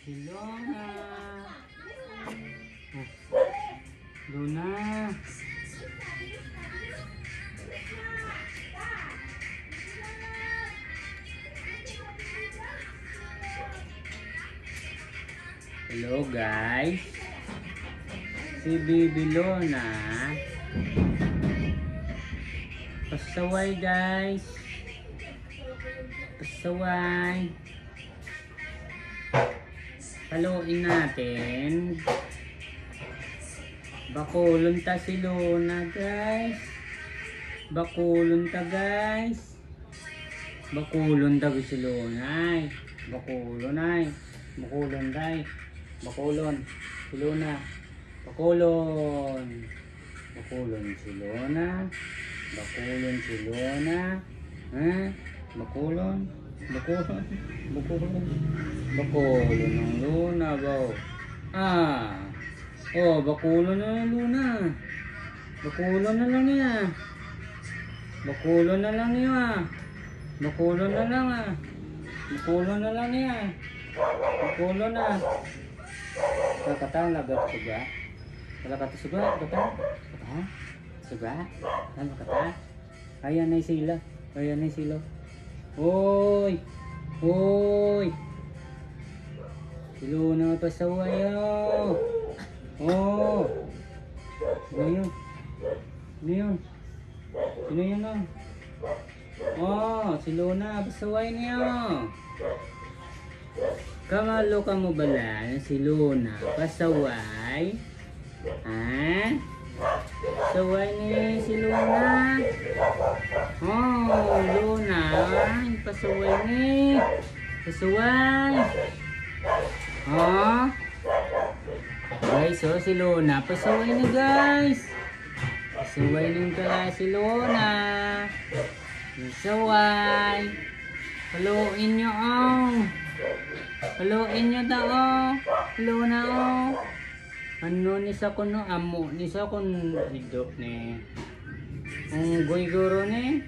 Si Luna. Oh. Luna. Hello guys. Si Baby Luna. Pasaway guys. Pasaway. Haluin natin. Bakulon ta si Luna guys. Bakulon ta guys. Bakulon ta si Luna. Bakulon ay. Bakulon day. Bakulon. Si Luna. Bakulon. Bakulon si Luna. Bakulon si Luna. Ha? Bakulon. Bakulon. Bakulon. Bakulon ng Luna ba? Ah. Oh, bakulon na ng Luna. Bakulon na lang niya. Bakulon na lang niya. Bakulon na lang ah. Bakulon na lang niya. Bakulon na. Kakatang lagat suga. Wala ka suga. Kakatang. Kakatang. Suga. Ano kakatang? Ayan na sila. Ayan na sila. Hoy! Hoy! Si Luna pasaway oh! Oh! Ano yun? Ano yun? Sino yun oh? Oh! Si Luna pasaway niya oh! Kamalo ka mo bala si Luna pasaway? Ha? Pasaway ni si Luna? Oh, Luna, pasaway ni. Pasaway. Oh. Guys, oh, si Luna, pasaway ni guys. Pasaway ng kala si Luna. Pasaway. Haluin nyo, oh. Haluin nyo daw, oh. Luna, oh. Ano ni sa kuno amo ni sa kun hidok ni. Unggoy guro ni.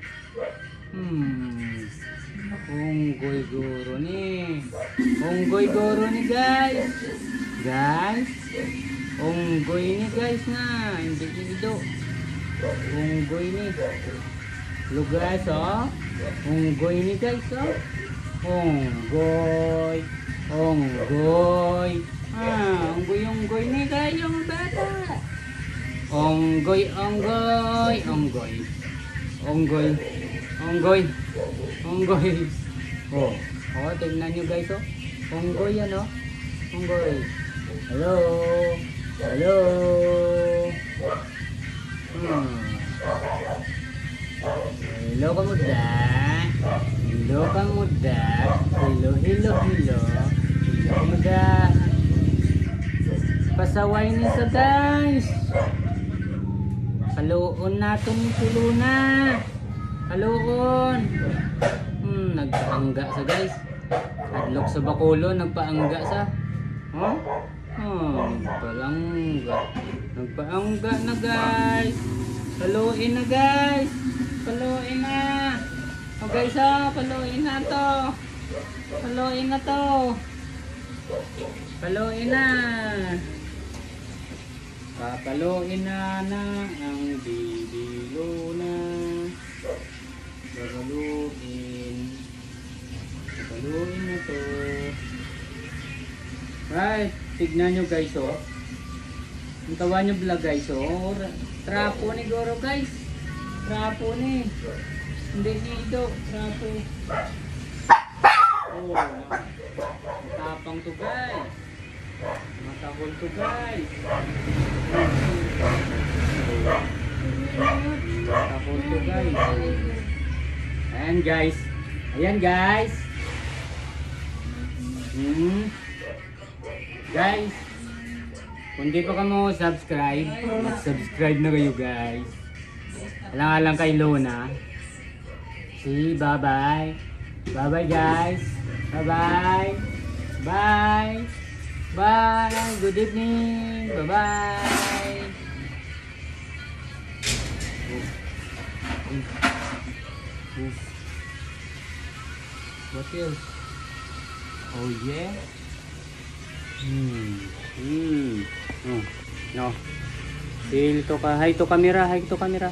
Unggoy guro ni. Unggoy guro ni guys. Guys. Unggoy ni guys na. Hindi hidok. Unggoy ni. Lo guys oh. Unggoy ni guys oh. Unggoy. Unggoy. Unggoy ni kayong bata. Unggoy. Oh, tingnan nyo guys oh. Unggoy yan oh. Unggoy. Hello. Hello. Hello kamuda. Hello kamuda. Hello. Hello kamuda. Pasaway ni sa guys. Haluon natin si Luna. Haluon. Nagpaangga sa guys. Adlok sa bakulo, nagpaangga sa. Huh? Nagpaangga. Nagpaangga na guys. Haluin na guys. Haluin na. Oh guys oh, haluin na to. Haluin na to. Haluin na. Papaluin na ang Baby Luna. Papaluin. Papaluin na to. Right, tignan nyo guys oh. Ang tawa nyo vlog guys oh. Trapo ni Goro guys. Trapo ni. Hindi dito. Trapo. Oh, matapang to guys. Matahol to guys. Matahol to guys. Ayan guys. Ayan guys. Guys, kung di pa ka mo subscribe, mag-subscribe na kayo guys. Alang-alang kay Luna. See, bye-bye. Bye-bye guys. Bye-bye. Bye. Bye. Good evening. Bye-bye. What else? Oh yeah. Oh. No. Feel to ka. Hi to camera. Hi to camera.